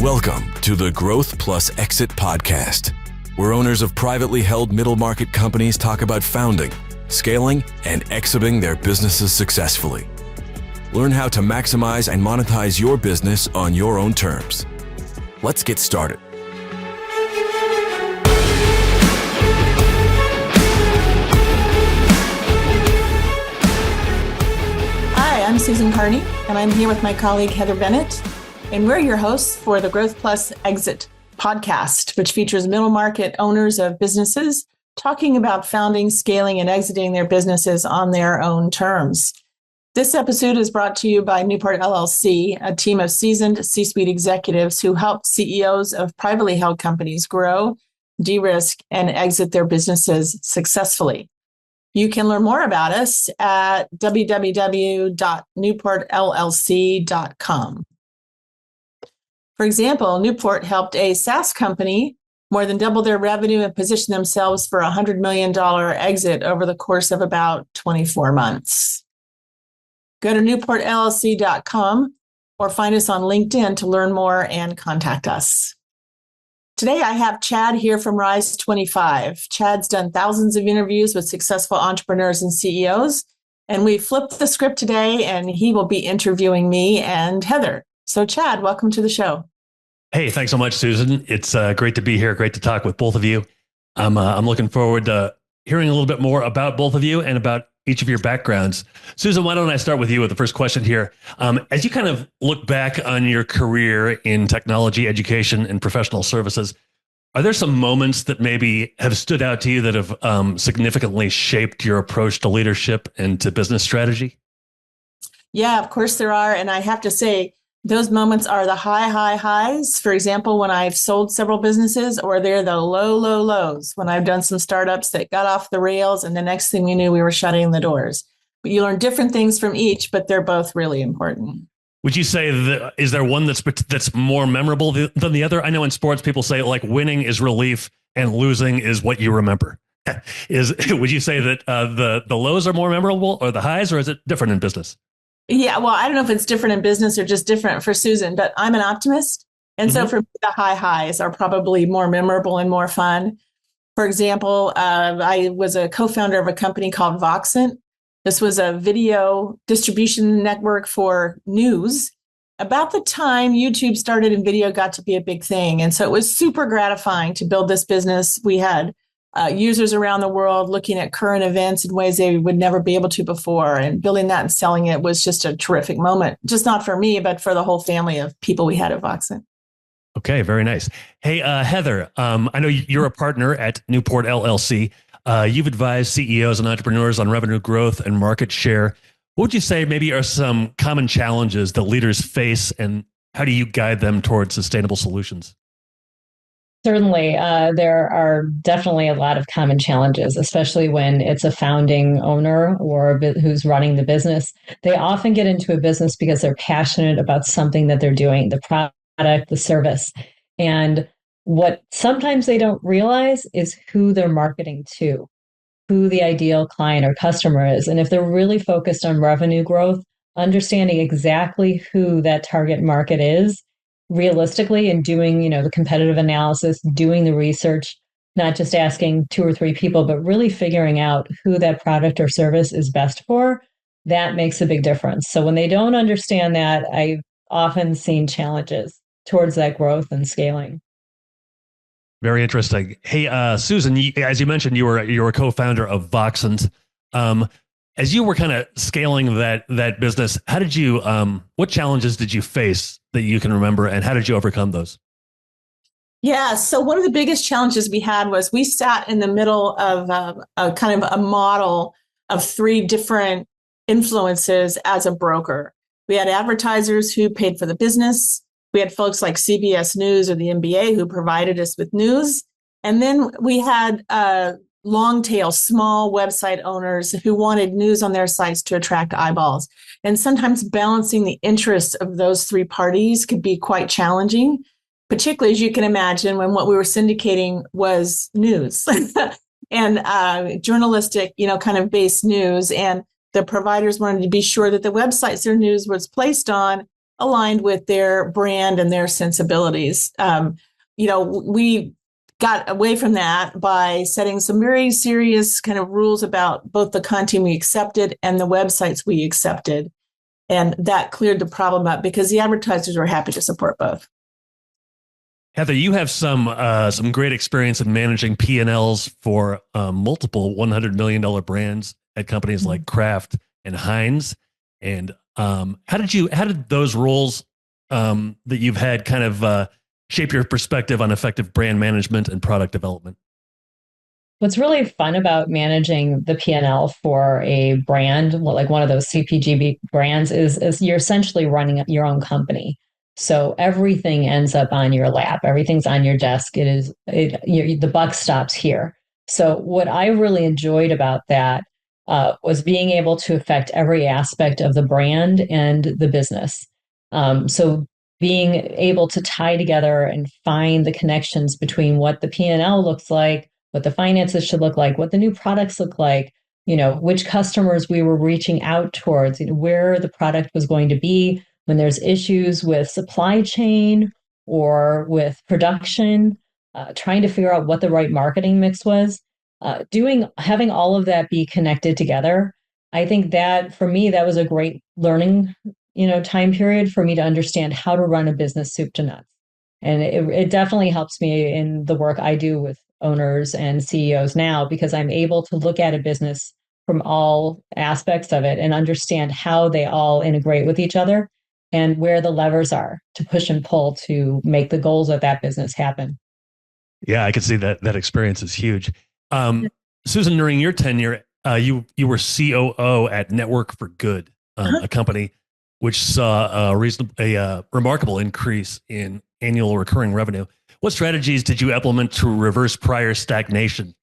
Welcome to the Growth Plus Exit podcast, where owners of privately held middle market companies talk about founding, scaling, and exiting their businesses successfully. Learn how to maximize and monetize your business on your own terms. Let's get started. Hi, I'm Susan Kearney, and I'm here with my colleague Heather Bennett, and we're your hosts for the Growth Plus Exit podcast, which features middle market owners of businesses talking about founding, scaling, and exiting their businesses on their own terms. This episode is brought to you by Newport LLC, a team of seasoned C-suite executives who help CEOs of privately held companies grow, de-risk, and exit their businesses successfully. You can learn more about us at www.newportllc.com. For example, Newport helped a SaaS company more than double their revenue and position themselves for a $100 million exit over the course of about 24 months. Go to newportllc.com or find us on LinkedIn to learn more and contact us. Today, I have Chad here from Rise 25. Chad's done thousands of interviews with successful entrepreneurs and CEOs, and we flipped the script today, and he will be interviewing me and Heather. So Chad, welcome to the show. Hey, thanks so much, Susan. It's great to be here. Great to talk with both of you. I'm looking forward to hearing a little bit more about both of you and about each of your backgrounds. Susan, why don't I start with you with the first question here? As you kind of look back on your career in technology, education, and professional services, are there some moments that maybe have stood out to you that have significantly shaped your approach to leadership and to business strategy? Yeah, of course there are. And I have to say, those moments are the highs. For example, when I've sold several businesses, or they're the lows, when I've done some startups that got off the rails and the next thing we knew, we were shutting the doors. But you learn different things from each, but they're both really important. Would you say that, is there one that's more memorable than the other? I know in sports, people say like winning is relief and losing is what you remember. Would you say that the lows are more memorable or the highs, or is it different in business? Yeah, well, I don't know if it's different in business or just different for Susan, but I'm an optimist. And so for me, the highs are probably more memorable and more fun. For example, I was a co-founder of a company called Voxant. This was a video distribution network for news. About the time YouTube started and video got to be a big thing. And so it was super gratifying to build this business. We had users around the world looking at current events in ways they would never be able to before. And building that and selling it was just a terrific moment, just not for me, but for the whole family of people we had at Voxant. Okay, very nice. Hey, Heather, I know you're a partner at Newport LLC. You've advised CEOs and entrepreneurs on revenue growth and market share. What would you say maybe are some common challenges that leaders face, and how do you guide them towards sustainable solutions? Certainly, there are definitely a lot of common challenges, especially when it's a founding owner or who's running the business. They often get into a business because they're passionate about something that they're doing, the product, the service. And what sometimes they don't realize is who they're marketing to, who the ideal client or customer is. And if they're really focused on revenue growth, understanding exactly who that target market is, realistically, and doing, the competitive analysis, doing the research, not just asking 2 or 3 people, but really figuring out who that product or service is best for, that makes a big difference. So when they don't understand that, I've often seen challenges towards that growth and scaling. Very interesting. Hey, Susan, as you mentioned, you were a co-founder of Voxant. As you were kind of scaling that business, how did you? What challenges did you face that you can remember, and how did you overcome those? Yeah, so one of the biggest challenges we had was we sat in the middle of a kind of a model of 3 different influences as a broker. We had advertisers who paid for the business. We had folks like CBS News or the NBA who provided us with news, and then we had long tail, small website owners who wanted news on their sites to attract eyeballs. And sometimes balancing the interests of those 3 parties could be quite challenging, particularly as you can imagine when what we were syndicating was news and journalistic, kind of based news. And the providers wanted to be sure that the websites their news was placed on aligned with their brand and their sensibilities. We got away from that by setting some very serious kind of rules about both the content we accepted and the websites we accepted. And that cleared the problem up because the advertisers were happy to support both. Heather, you have some great experience in managing P&Ls for multiple $100 million brands at companies like Kraft and Heinz. And how did those roles that you've had kind of shape your perspective on effective brand management and product development? What's really fun about managing the P&L for a brand, like one of those CPG brands, is you're essentially running your own company. So everything ends up on your lap. Everything's on your desk. The buck stops here. So what I really enjoyed about that was being able to affect every aspect of the brand and the business. So being able to tie together and find the connections between what the P&L looks like, what the finances should look like, what the new products look like, which customers we were reaching out towards, where the product was going to be when there's issues with supply chain or with production, trying to figure out what the right marketing mix was, having all of that be connected together. I think that for me, that was a great learning time period for me to understand how to run a business soup to nuts. And it definitely helps me in the work I do with owners and CEOs now, because I'm able to look at a business from all aspects of it and understand how they all integrate with each other and where the levers are to push and pull to make the goals of that business happen. Yeah, I could see that experience is huge. Susan, during your tenure, you were COO at Network for Good, a company which saw a remarkable increase in annual recurring revenue. What strategies did you implement to reverse prior stagnation?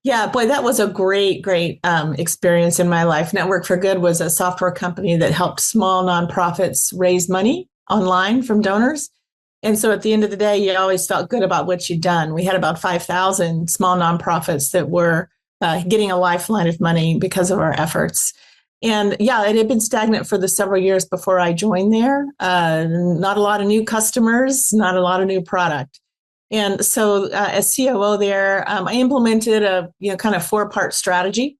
Yeah, boy, that was a great experience in my life. Network for Good was a software company that helped small nonprofits raise money online from donors. And so at the end of the day, you always felt good about what you'd done. We had about 5,000 small nonprofits that were getting a lifeline of money because of our efforts. And yeah, it had been stagnant for the several years before I joined there. Not a lot of new customers, not a lot of new product. And so as COO there, I implemented a kind of 4-part strategy,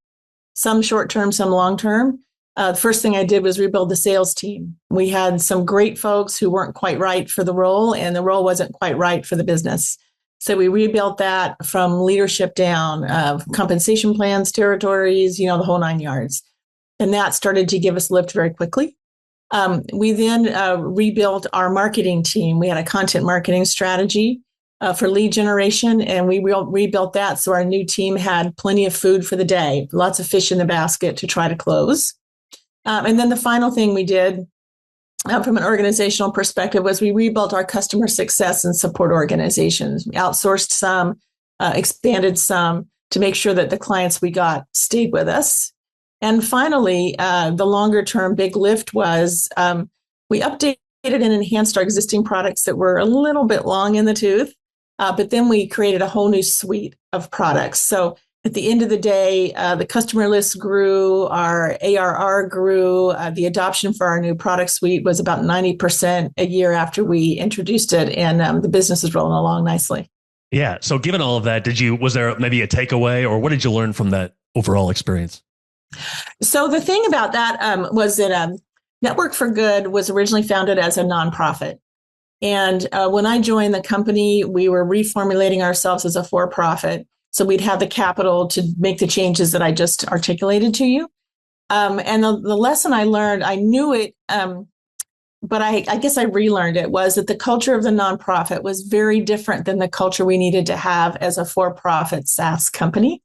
some short-term, some long-term. The first thing I did was rebuild the sales team. We had some great folks who weren't quite right for the role, and the role wasn't quite right for the business. So we rebuilt that from leadership down, compensation plans, territories, the whole 9 yards. And that started to give us lift very quickly. We then rebuilt our marketing team. We had a content marketing strategy for lead generation, and we rebuilt that. So our new team had plenty of food for the day, lots of fish in the basket to try to close. And then the final thing we did from an organizational perspective was we rebuilt our customer success and support organizations. We outsourced some, expanded some to make sure that the clients we got stayed with us. And finally, the longer term big lift was we updated and enhanced our existing products that were a little bit long in the tooth, but then we created a whole new suite of products. So at the end of the day, the customer list grew, our ARR grew, the adoption for our new product suite was about 90% a year after we introduced it, and the business is rolling along nicely. Yeah. So given all of that, was there maybe a takeaway, or what did you learn from that overall experience? So the thing about that was that Network for Good was originally founded as a nonprofit. And when I joined the company, we were reformulating ourselves as a for-profit. So we'd have the capital to make the changes that I just articulated to you. And the lesson I learned, I knew it, but I guess I relearned it, was that the culture of the nonprofit was very different than the culture we needed to have as a for-profit SaaS company.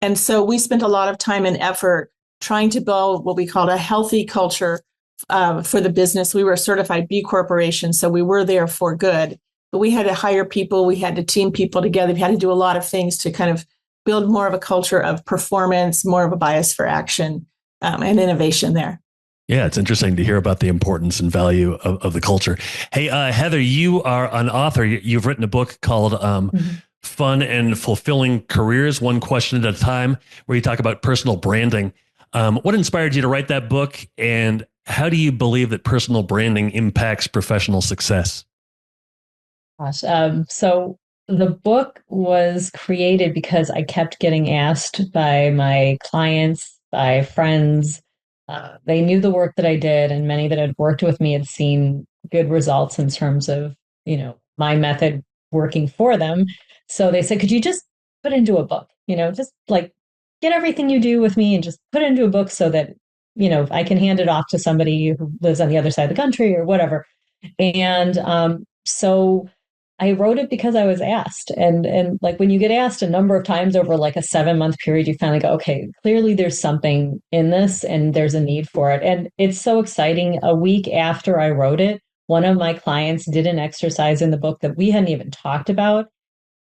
And so we spent a lot of time and effort trying to build what we called a healthy culture for the business. We were a certified B Corporation, so we were there for good. But we had to hire people, we had to team people together, we had to do a lot of things to kind of build more of a culture of performance, more of a bias for action, and innovation there. Yeah, it's interesting to hear about the importance and value of the culture. Hey, Heather, you are an author. You've written a book called Fun and Fulfilling Careers, One Question at a Time, where you talk about personal branding. What inspired you to write that book, and how do you believe that personal branding impacts professional success? Gosh, so the book was created because I kept getting asked by my clients, by friends. They knew the work that I did, and many that had worked with me had seen good results in terms of, my method working for them. So they said, could you just put it into a book? Just like get everything you do with me and just put it into a book so that, I can hand it off to somebody who lives on the other side of the country or whatever. And so I wrote it because I was asked. And like when you get asked a number of times over like a 7-month period, you finally go, okay, clearly there's something in this and there's a need for it. And it's so exciting. A week after I wrote it, one of my clients did an exercise in the book that we hadn't even talked about.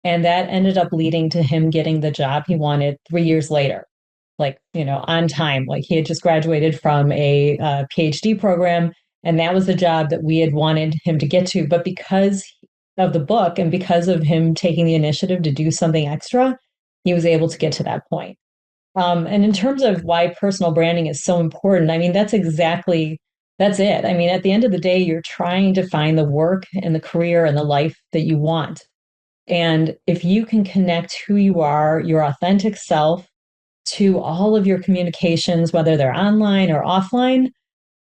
And that ended up leading to him getting the job he wanted 3 years later, like, on time. Like he had just graduated from a PhD program, and that was the job that we had wanted him to get to. But because of the book and because of him taking the initiative to do something extra, he was able to get to that point. And in terms of why personal branding is so important, I mean, that's it. I mean, at the end of the day, you're trying to find the work and the career and the life that you want. And if you can connect who you are, your authentic self, to all of your communications, whether they're online or offline,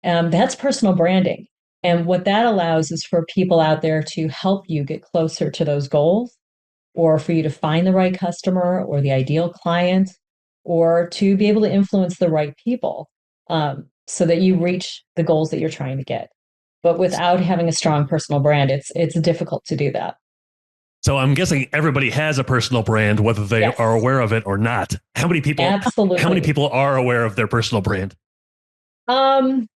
that's personal branding. And what that allows is for people out there to help you get closer to those goals, or for you to find the right customer or the ideal client, or to be able to influence the right people, so that you reach the goals that you're trying to get. But without having a strong personal brand, it's difficult to do that. So I'm guessing everybody has a personal brand, whether they Yes. are aware of it or not. Absolutely. How many people are aware of their personal brand? I'll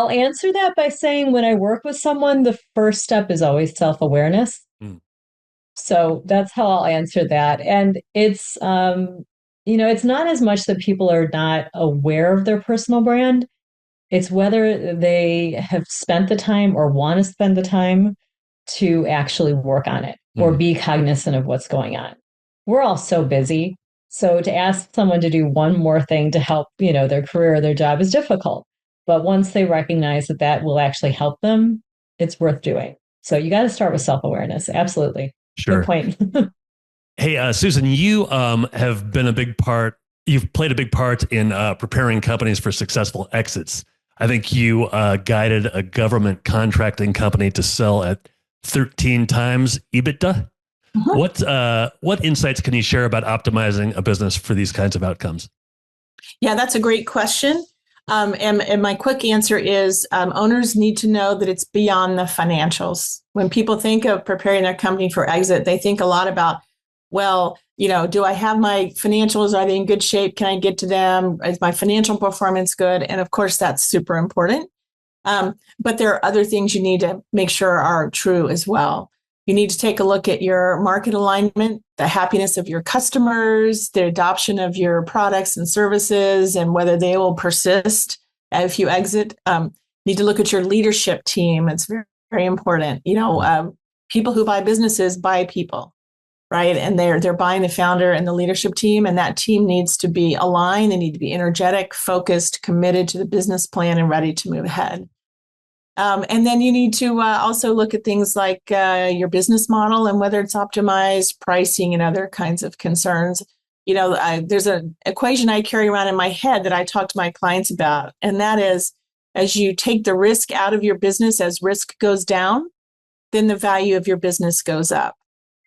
answer that by saying when I work with someone, the first step is always self-awareness. So that's how I'll answer that. And it's, it's not as much that people are not aware of their personal brand. It's whether they have spent the time or want to spend the time to actually work on it or be cognizant of what's going on. We're all so busy. So to ask someone to do one more thing to help, their career or their job is difficult. But once they recognize that that will actually help them, it's worth doing. So you got to start with self-awareness. Absolutely. Sure. Good point. Hey, Susan, you have been you've played a big part in preparing companies for successful exits. I think you guided a government contracting company to sell at 13 times EBITDA. What insights can you share about optimizing a business for these kinds of outcomes? Yeah, that's a great question. And my quick answer is owners need to know that it's beyond the financials. When people think of preparing their company for exit, they think a lot about, well, do I have my financials? Are they in good shape? Can I get to them? Is my financial performance good? And of course, that's super important. But there are other things you need to make sure are true as well. You need to take a look at your market alignment, the happiness of your customers, the adoption of your products and services, and whether they will persist if you exit. Need to look at your leadership team. It's very, very important. People who buy businesses buy people, right? And they're buying the founder and the leadership team, and that team needs to be aligned. They need to be energetic, focused, committed to the business plan, and ready to move ahead. And then you need to also look at things like your business model and whether it's optimized, pricing, and other kinds of concerns. There's an equation I carry around in my head that I talk to my clients about, and that is, as you take the risk out of your business, as risk goes down, then the value of your business goes up.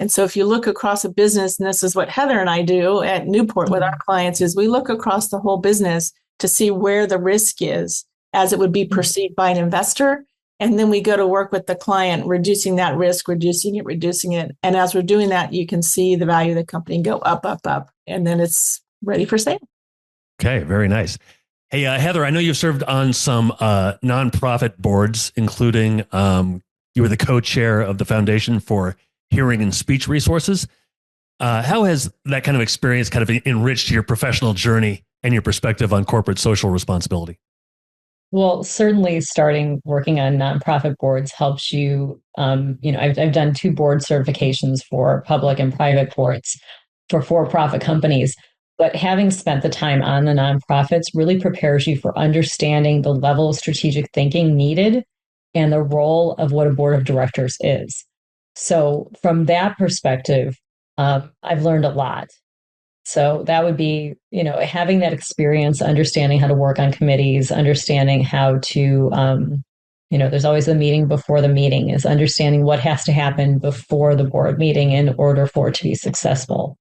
And so if you look across a business, and this is what Heather and I do at Newport with our clients, is we look across the whole business to see where the risk is as it would be perceived by an investor. And then we go to work with the client, reducing that risk, reducing it. And as we're doing that, you can see the value of the company go up, up, up. And then it's ready for sale. Okay, very nice. Hey, Heather, I know you've served on some nonprofit boards, including you were the co-chair of the Foundation for Hearing and Speech Resources. How has that kind of experience kind of enriched your professional journey and your perspective on corporate social responsibility? Well, certainly starting working on nonprofit boards helps you. I've done 2 board certifications for public and private boards for for-profit companies. But having spent the time on the nonprofits really prepares you for understanding the level of strategic thinking needed and the role of what a board of directors is. So from that perspective, I've learned a lot. So that would be, having that experience, understanding how to work on committees, understanding how to, there's always the meeting before the meeting, is understanding what has to happen before the board meeting in order for it to be successful.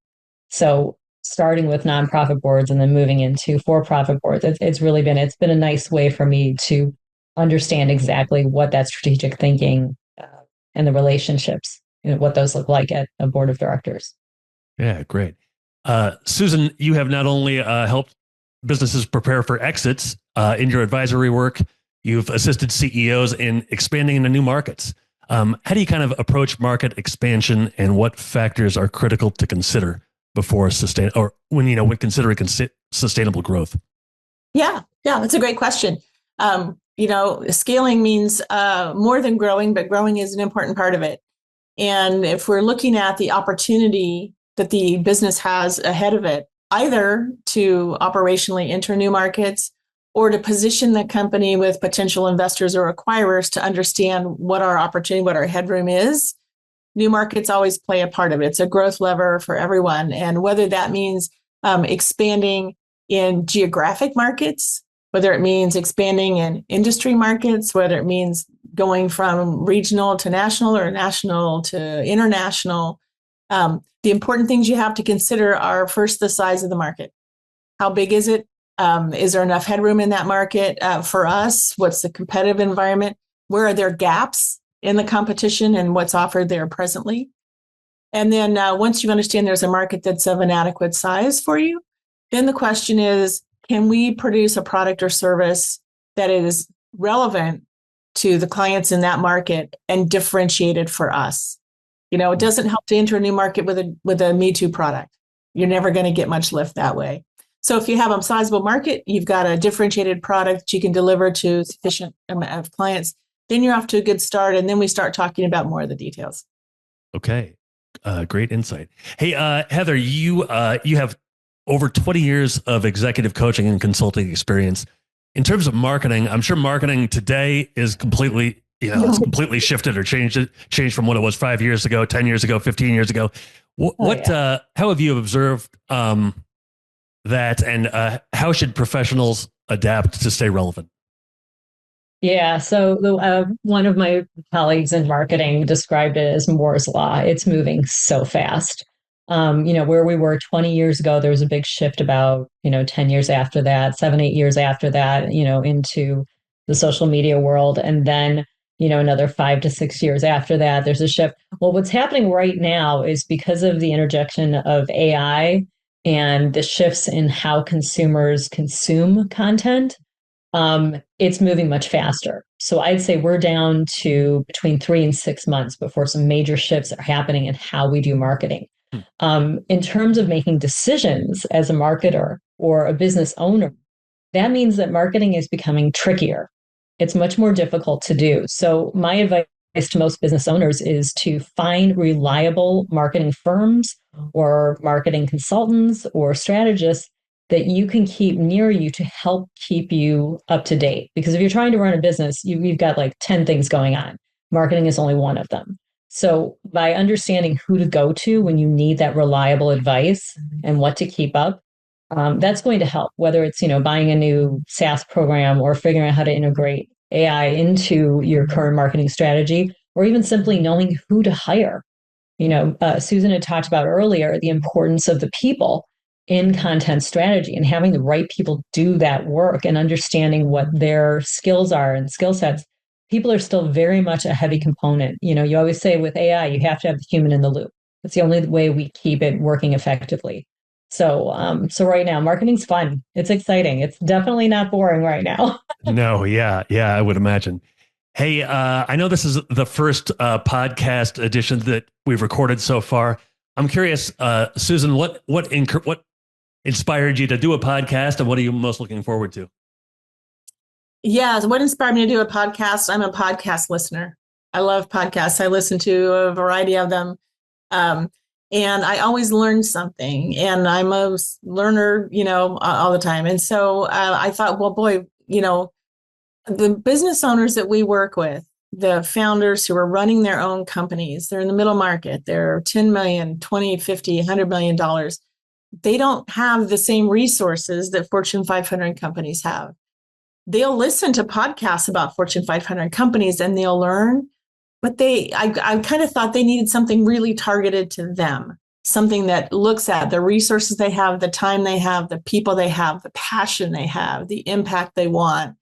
So starting with nonprofit boards and then moving into for-profit boards, it's been a nice way for me to understand exactly what that strategic thinking and the relationships, what those look like at a board of directors. Yeah, great. Susan, you have not only helped businesses prepare for exits in your advisory work, you've assisted CEOs in expanding into new markets. How do you kind of approach market expansion, and what factors are critical to consider before when considering sustainable growth? Yeah, that's a great question. Scaling means more than growing, but growing is an important part of it. And if we're looking at the opportunity that the business has ahead of it, either to operationally enter new markets or to position the company with potential investors or acquirers to understand what our opportunity, what our headroom is, new markets always play a part of it. It's a growth lever for everyone. And whether that means expanding in geographic markets, whether it means expanding in industry markets, whether it means going from regional to national or national to international, the important things you have to consider are, first, the size of the market. How big is it? Is there enough headroom in that market for us? What's the competitive environment? Where are there gaps in the competition and what's offered there presently? And then once you understand there's a market that's of an adequate size for you, then the question is, can we produce a product or service that is relevant to the clients in that market and differentiated for us? It doesn't help to enter a new market with a Me Too product. You're never going to get much lift that way. So if you have a sizable market, you've got a differentiated product that you can deliver to a sufficient amount of clients, then you're off to a good start. And then we start talking about more of the details. Okay. Great insight. Hey, Heather, you have over 20 years of executive coaching and consulting experience. In terms of marketing, I'm sure marketing today is completely, it's completely shifted or changed from what it was 5 years ago, 10 years ago, 15 years ago. How have you observed that, and how should professionals adapt to stay relevant? Yeah, so one of my colleagues in marketing described it as Moore's Law. It's moving so fast. Where we were 20 years ago, there was a big shift about, 10 years after that, 7, 8 years after that, into the social media world. And then, another 5 to 6 years after that, there's a shift. Well, what's happening right now is because of the interjection of AI and the shifts in how consumers consume content, it's moving much faster. So I'd say we're down to between 3 and 6 months before some major shifts are happening in how we do marketing. In terms of making decisions as a marketer or a business owner, that means that marketing is becoming trickier. It's much more difficult to do. So my advice to most business owners is to find reliable marketing firms or marketing consultants or strategists that you can keep near you to help keep you up to date. Because if you're trying to run a business, you've got like 10 things going on. Marketing is only one of them. So by understanding who to go to when you need that reliable advice and what to keep up, that's going to help, whether it's, buying a new SaaS program or figuring out how to integrate AI into your current marketing strategy, or even simply knowing who to hire. Susan had talked about earlier the importance of the people in content strategy and having the right people do that work and understanding what their skills are and skill sets. People are still very much a heavy component. You always say with AI, you have to have the human in the loop. It's the only way we keep it working effectively. So right now, marketing's fun. It's exciting. It's definitely not boring right now. No, yeah, I would imagine. Hey, I know this is the first podcast edition that we've recorded so far. I'm curious, Susan, what inspired you to do a podcast, and what are you most looking forward to? Yeah, what inspired me to do a podcast? I'm a podcast listener. I love podcasts. I listen to a variety of them. And I always learn something, and I'm a learner, all the time. And so I thought, well, boy, the business owners that we work with, the founders who are running their own companies, they're in the middle market, they're 10 million, 20, 50, $100 million. They don't have the same resources that Fortune 500 companies have. They'll listen to podcasts about Fortune 500 companies and they'll learn, but I kind of thought they needed something really targeted to them, something that looks at the resources they have, the time they have, the people they have, the passion they have, the impact they want.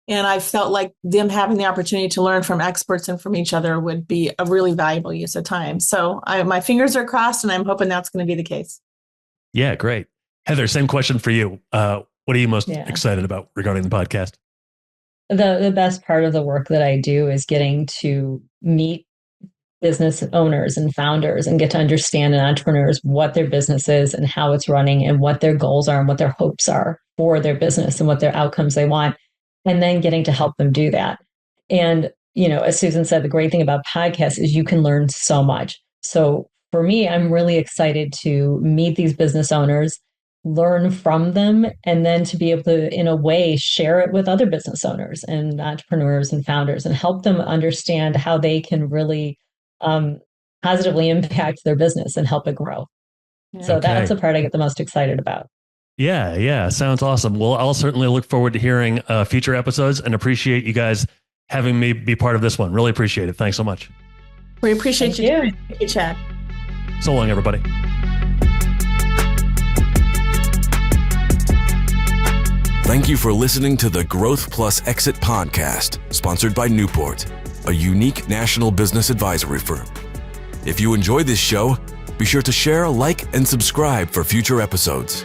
And I felt like them having the opportunity to learn from experts and from each other would be a really valuable use of time. So my fingers are crossed, and I'm hoping that's going to be the case. Yeah, great. Heather, same question for you. What are you most excited about regarding the podcast? The best part of the work that I do is getting to meet business owners and founders and get to understand and entrepreneurs what their business is and how it's running and what their goals are and what their hopes are for their business and what their outcomes they want, and then getting to help them do that. And, as Susan said, the great thing about podcasts is you can learn so much. So for me, I'm really excited to meet these business owners, learn from them, and then to be able to, in a way, share it with other business owners and entrepreneurs and founders and help them understand how they can really positively impact their business and help it grow. Yeah. So that's the part I get the most excited about. Yeah. Sounds awesome. Well, I'll certainly look forward to hearing future episodes and appreciate you guys having me be part of this one. Really appreciate it. Thanks so much. We appreciate you. Thank you, Chad. So long, everybody. Thank you for listening to the Growth Plus Exit podcast, sponsored by Newport, a unique national business advisory firm. If you enjoyed this show, be sure to share, like, and subscribe for future episodes.